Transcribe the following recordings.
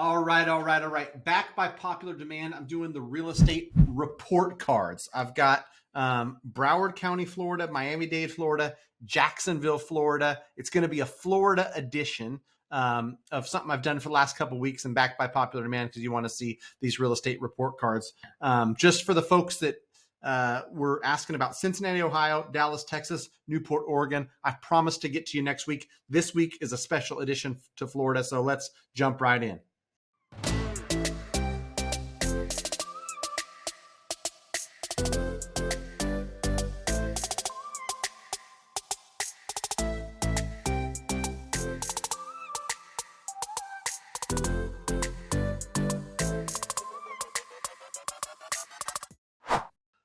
All right, all right, all right. Back by popular demand, I'm doing the real estate report cards. I've got Broward County, Florida, Miami-Dade, Florida, Jacksonville, Florida. It's going to be a Florida edition of something I've done for the last couple of weeks and back by popular demand because you want to see these real estate report cards. Just for the folks that were asking about Cincinnati, Ohio, Dallas, Texas, Newport, Oregon. I promise to get to you next week. This week is a special edition to Florida, so let's jump right in.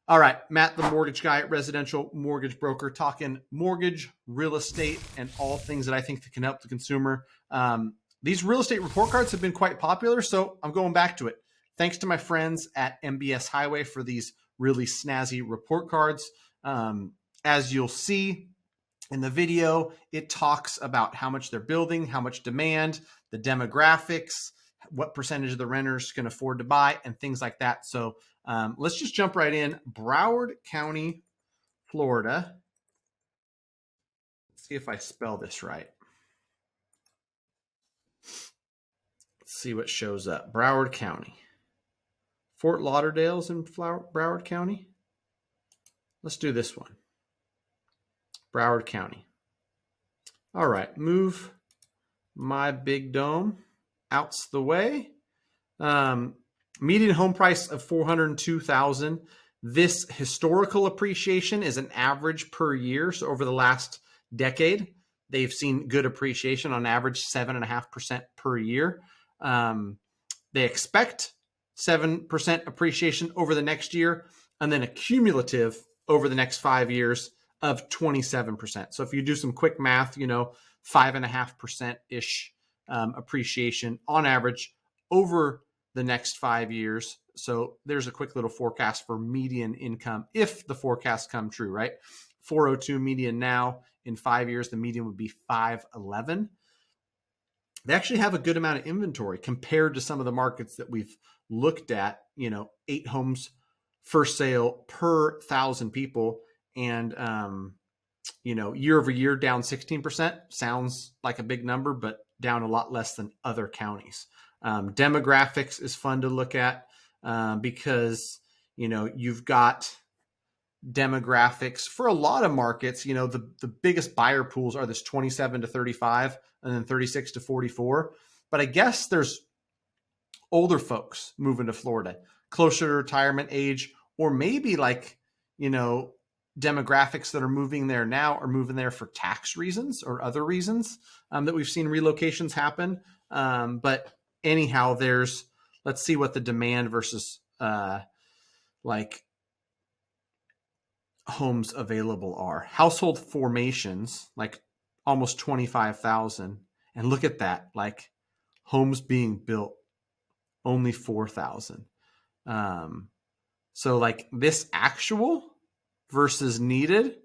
All right, Matt, the mortgage guy, residential mortgage broker, talking mortgage, real estate, and all things that I think that can help the consumer. These real estate report cards have been quite popular, so I'm going back to it. Thanks to my friends at MBS Highway for these really snazzy report cards. As you'll see in the video, it talks about how much they're building, how much demand, the demographics, what percentage of the renters can afford to buy, and things like that. So let's just jump right in. Broward County, Florida. Let's see if I spell this right. Let's see what shows up. Broward County. Fort Lauderdale's in Broward County. Let's do this one. Broward County. All right, move my big dome out the way. Median home price of $402,000. This historical appreciation is an average per year. So over the last decade, they've seen good appreciation on average 7.5% per year. They expect 7% appreciation over the next year, and then a cumulative over the next 5 years of 27%. So if you do some quick math, 5.5%-ish appreciation on average over the next 5 years. So there's a quick little forecast for median income if the forecasts come true, right? 402 median now. In 5 years, the median would be 511. They actually have a good amount of inventory compared to some of the markets that we've looked at, 8 homes for sale per 1,000 people. And, year over year down 16%. Sounds like a big number, but down a lot less than other counties. Demographics is fun to look at because, you've got demographics for a lot of markets. The biggest buyer pools are this 27 to 35 and then 36 to 44. But I guess there's older folks moving to Florida, closer to retirement age, or maybe demographics that are moving there now are moving there for tax reasons or other reasons that we've seen relocations happen. But anyhow, let's see what the demand versus homes available are. Household formations, almost 25,000. And look at that, homes being built, only 4,000. So this actual versus needed,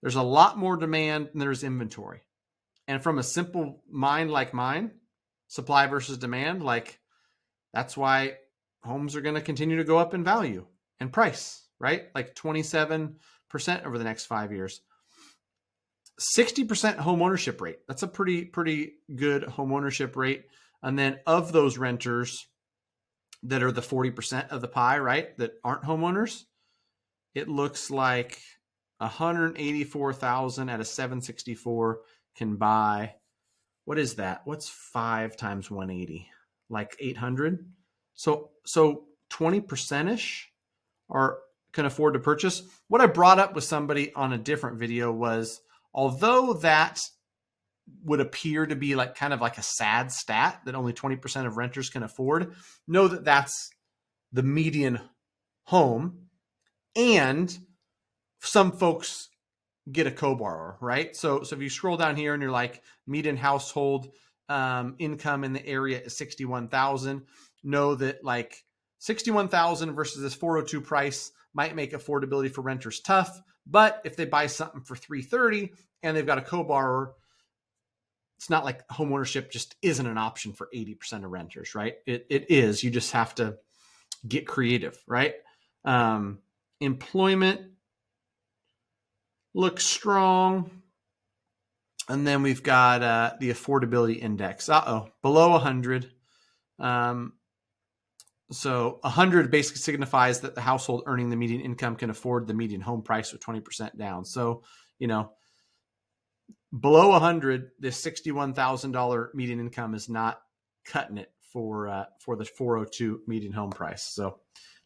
there's a lot more demand than there's inventory. And from a simple mind like mine, supply versus demand, that's why homes are going to continue to go up in value and price, right? 27% over the next 5 years. 60% home ownership rate. That's a pretty good home ownership rate. And then of those renters that are the 40% of the pie, right, that aren't homeowners, it looks like 184,000 at a 764 can buy. What is that? What's 5 times 180? 800. So 20%ish can afford to purchase. What I brought up with somebody on a different video was, although that would appear to be kind of a sad stat that only 20% of renters can afford, know that that's the median home. And some folks get a co-borrower, right? So if you scroll down here and you're median household income in the area is 61,000, know that 61,000 versus this 402 price might make affordability for renters tough. But if they buy something for 330 and they've got a co-borrower, it's not like homeownership just isn't an option for 80% of renters, right? It is. You just have to get creative, right? Employment looks strong. And then we've got the affordability index. Below 100. So 100 basically signifies that the household earning the median income can afford the median home price with 20% down. So, below 100, this $61,000 median income is not cutting it for the 402 median home price. So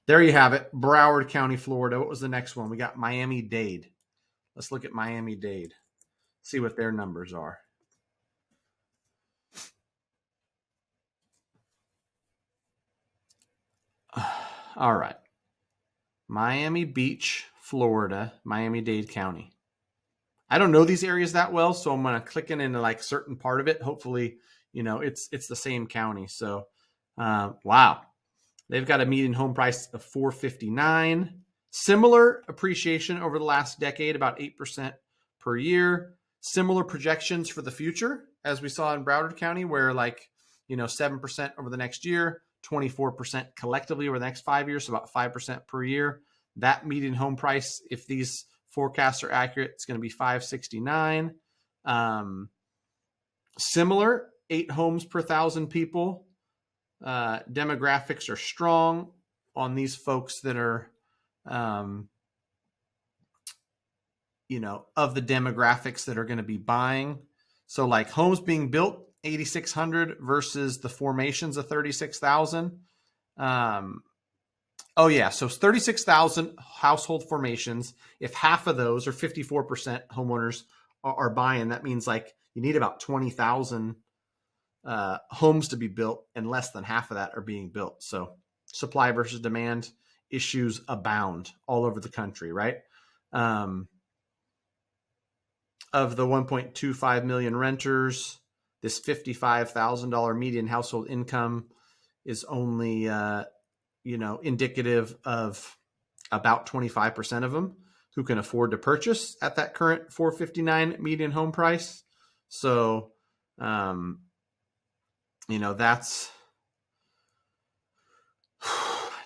there you have it. Broward County, Florida. What was the next one? We got Miami-Dade. Let's look at Miami-Dade. See what their numbers are. All right. Miami Beach, Florida, Miami-Dade County. I don't know these areas that well, so I'm going to click into like certain part of it. Hopefully, it's the same county. So, wow. They've got a median home price of $459. Similar appreciation over the last decade, about 8% per year. Similar projections for the future, as we saw in Broward County, where 7% over the next year, 24% collectively over the next 5 years, so about 5% per year. That median home price, if these forecasts are accurate, it's going to be $569. Similar, 8 homes per 1,000 people. Demographics are strong on these folks that are, of the demographics that are going to be buying. So like homes being built, 8,600 versus the formations of 36,000. So 36,000 household formations. If half of those, or 54% homeowners are buying, that means like you need about 20,000 homes to be built, and less than half of that are being built. So supply versus demand issues abound all over the country, right? Of the 1.25 million renters, this $55,000 median household income is only, indicative of about 25% of them who can afford to purchase at that current $459 median home price. So, that's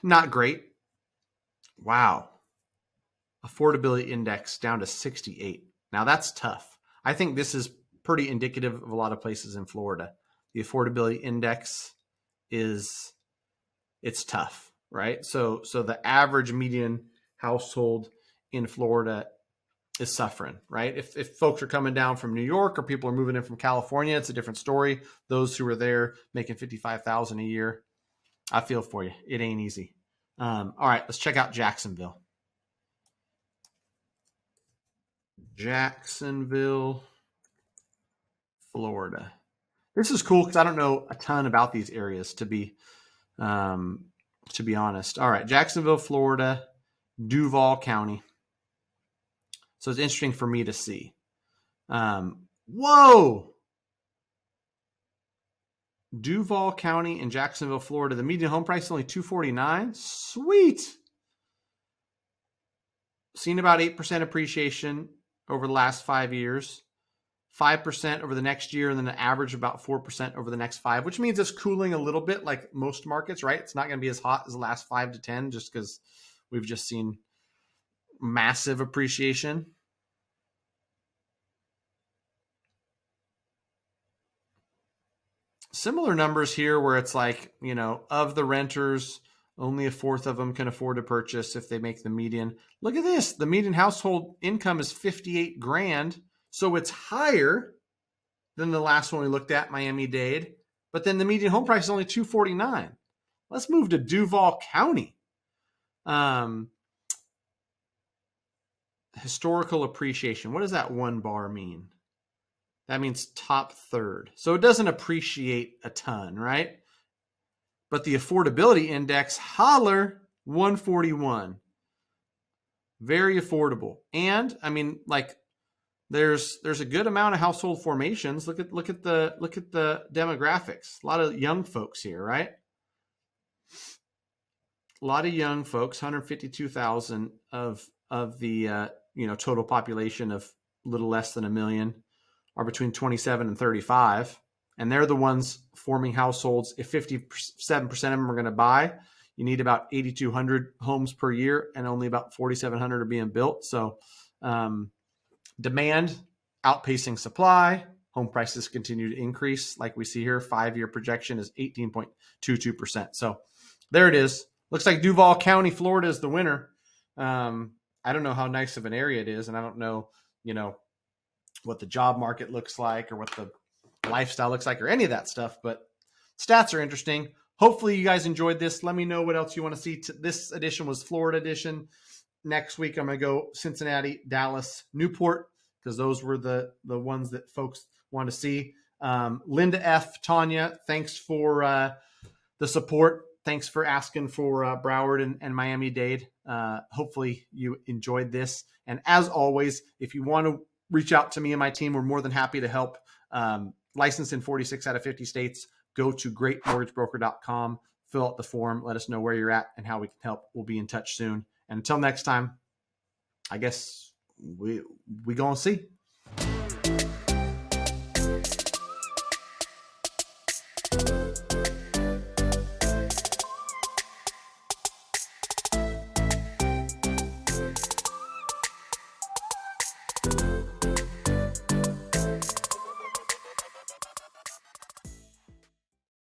not great. Wow. Affordability index down to 68. Now that's tough. I think this is pretty indicative of a lot of places in Florida. The affordability index it's tough, right? So the average median household in Florida is suffering, right? If folks are coming down from New York or people are moving in from California, it's a different story. Those who are there making $55,000 a year, I feel for you. It ain't easy. All right, let's check out Jacksonville. Jacksonville, Florida. This is cool because I don't know a ton about these areas, to be honest. All right, Jacksonville, Florida, Duval County. So it's interesting for me to see. Whoa! Duval County in Jacksonville, Florida. The median home price is only $249. Sweet. Seen about 8% appreciation over the last 5 years. 5% over the next year, and then an average about 4% over the next 5, which means it's cooling a little bit like most markets, right? It's not going to be as hot as the last 5 to 10 just because we've just seen massive appreciation. Similar numbers here where it's like, of the renters, only a fourth of them can afford to purchase if they make the median. Look at this. The median household income is $58,000. So it's higher than the last one we looked at, Miami-Dade. But then the median home price is only $249. Let's move to Duval County. Historical appreciation. What does that one bar mean? That means top third. So it doesn't appreciate a ton, right? But the affordability index, holler, 141. Very affordable. And I mean, like, there's a good amount of household formations. Look at the demographics. A lot of young folks here, right? A lot of young folks, 152,000 of the total population of a little less than 1 million. are between 27 and 35. And they're the ones forming households. If 57% of them are going to buy, you need about 8,200 homes per year, and only about 4,700 are being built. So demand outpacing supply. Home prices continue to increase. Like we see here, 5-year projection is 18.22%. So there it is. Looks like Duval County, Florida is the winner. I don't know how nice of an area it is, and I don't know, what the job market looks like or what the lifestyle looks like or any of that stuff, but stats are interesting. Hopefully you guys enjoyed this. Let me know what else you want to see. This edition was Florida edition. Next week, I'm going to go Cincinnati, Dallas, Newport, because those were the ones that folks want to see. Linda F., Tanya, thanks for the support. Thanks for asking for Broward and Miami-Dade. Hopefully you enjoyed this. And as always, if you want to reach out to me and my team, we're more than happy to help. Licensed in 46 out of 50 states. Go to greatmortgagebroker.com, fill out the form, let us know where you're at and how we can help. We'll be in touch soon. And until next time, I guess we gonna see.